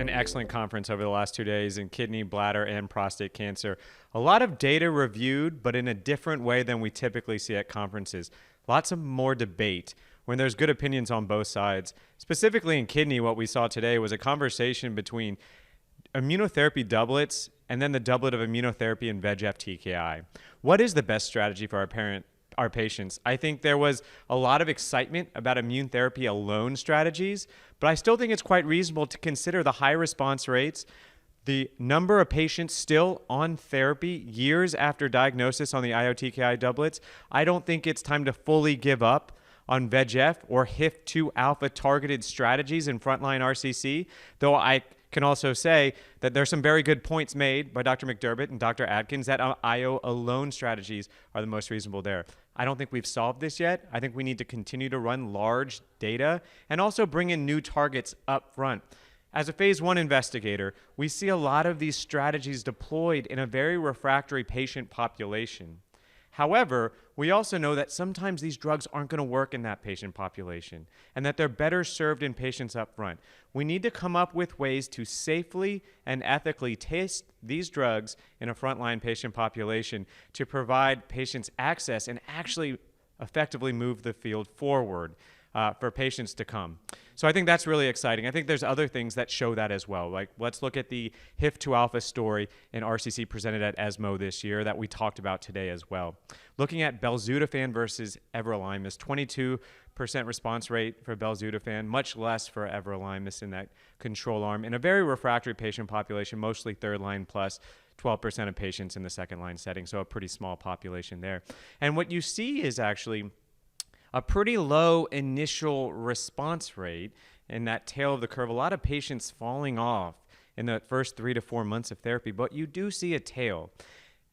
an excellent conference over the last 2 days in kidney, bladder, and prostate cancer. A lot of data reviewed, but in a different way than we typically see at conferences. Lots of more debate when there's good opinions on both sides. Specifically in kidney, what we saw today was a conversation between immunotherapy doublets and then the doublet of immunotherapy and VEGF TKI. What is the best strategy for our patients? I think there was a lot of excitement about immune therapy alone strategies, but I still think it's quite reasonable to consider the high response rates, the number of patients still on therapy years after diagnosis on the IO-TKI doublets. I don't think it's time to fully give up on VEGF or HIF-2 alpha targeted strategies in frontline RCC, though I can also say that there's some very good points made by Dr. McDermott and Dr. Adkins that IO alone strategies are the most reasonable there. I don't think we've solved this yet. I think we need to continue to run large data and also bring in new targets up front. As a phase 1 investigator, we see a lot of these strategies deployed in a very refractory patient population. However, we also know that sometimes these drugs aren't going to work in that patient population and that they're better served in patients up front. We need to come up with ways to safely and ethically test these drugs in a frontline patient population to provide patients access and actually effectively move the field forward for patients to come. So I think that's really exciting. I think there's other things that show that as well. Like, let's look at the HIF-2 alpha story in RCC presented at ESMO this year that we talked about today as well. Looking at belzutifan versus everolimus, 22% response rate for belzutifan, much less for everolimus in that control arm in a very refractory patient population, mostly third line plus, 12% of patients in the second line setting, so a pretty small population there. And what you see is actually a pretty low initial response rate in that tail of the curve. A lot of patients falling off in the first 3 to 4 months of therapy, but you do see a tail.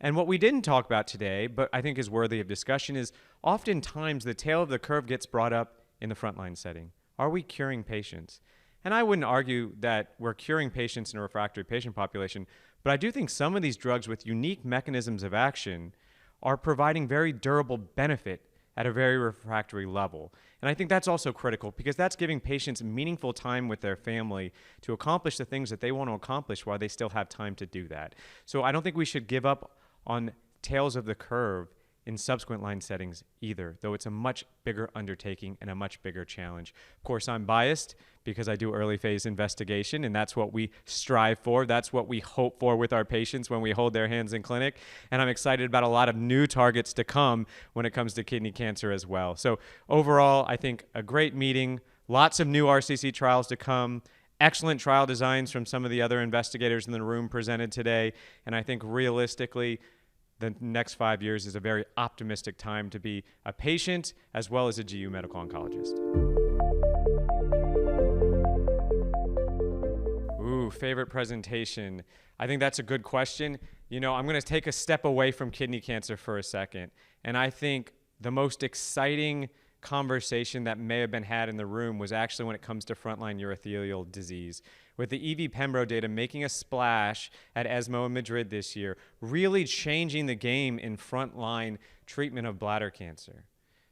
And what we didn't talk about today, but I think is worthy of discussion, is oftentimes the tail of the curve gets brought up in the frontline setting. Are we curing patients? And I wouldn't argue that we're curing patients in a refractory patient population, but I do think some of these drugs with unique mechanisms of action are providing very durable benefit at a very refractory level. And I think that's also critical because that's giving patients meaningful time with their family to accomplish the things that they want to accomplish while they still have time to do that. So I don't think we should give up on tails of the curve in subsequent line settings either, though it's a much bigger undertaking and a much bigger challenge. Of course, I'm biased because I do early phase investigation, and that's what we strive for. That's what we hope for with our patients when we hold their hands in clinic. And I'm excited about a lot of new targets to come when it comes to kidney cancer as well. So overall, I think a great meeting, lots of new RCC trials to come, excellent trial designs from some of the other investigators in the room presented today. And I think realistically, the next 5 years is a very optimistic time to be a patient as well as a GU medical oncologist. Ooh, favorite presentation. I think that's a good question. You know, I'm going to take a step away from kidney cancer for a second. And I think the most exciting conversation that may have been had in the room was actually when it comes to frontline urothelial disease. With the EV-Pembro data making a splash at ESMO in Madrid this year, really changing the game in frontline treatment of bladder cancer.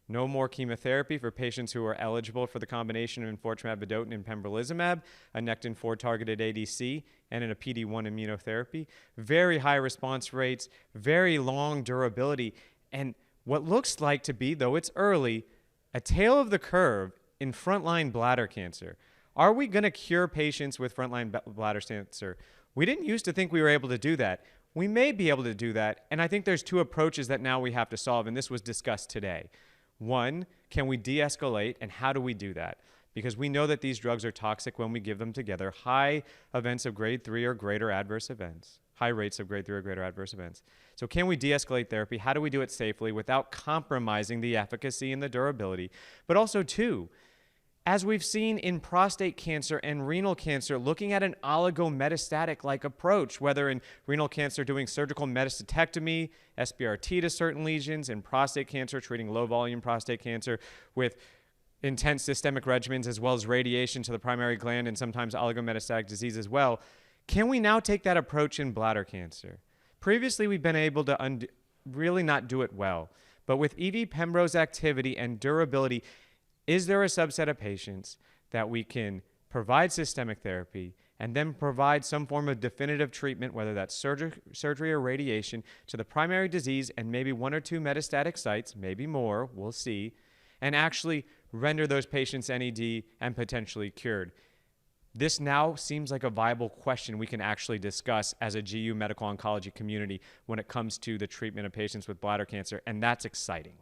No more chemotherapy for patients who are eligible for the combination of enfortumab vedotin and pembrolizumab, a Nectin-4 targeted ADC, and in a PD-1 immunotherapy. Very high response rates, very long durability, and what looks like to be, though it's early, a tail of the curve in frontline bladder cancer. Are we going to cure patients with frontline bladder cancer? We didn't used to think we were able to do that. We may be able to do that, and I think there's two approaches that now we have to solve, and this was discussed today. One, can we de-escalate, and how do we do that? Because we know that these drugs are toxic when we give them together. High events of grade 3 or greater adverse events. High rates of grade 3 or greater adverse events. So can we de-escalate therapy? How do we do it safely without compromising the efficacy and the durability? But also, two, as we've seen in prostate cancer and renal cancer, looking at an oligometastatic-like approach, whether in renal cancer doing surgical metastatectomy, SBRT to certain lesions, in prostate cancer treating low-volume prostate cancer with intense systemic regimens as well as radiation to the primary gland and sometimes oligometastatic disease as well. Can we now take that approach in bladder cancer? Previously, we've been able to really not do it well. But with EV-Pembro's activity and durability, is there a subset of patients that we can provide systemic therapy and then provide some form of definitive treatment, whether that's surgery or radiation, to the primary disease and maybe 1 or 2 metastatic sites, maybe more, we'll see, and actually render those patients NED and potentially cured. This now seems like a viable question we can actually discuss as a GU medical oncology community when it comes to the treatment of patients with bladder cancer, and that's exciting.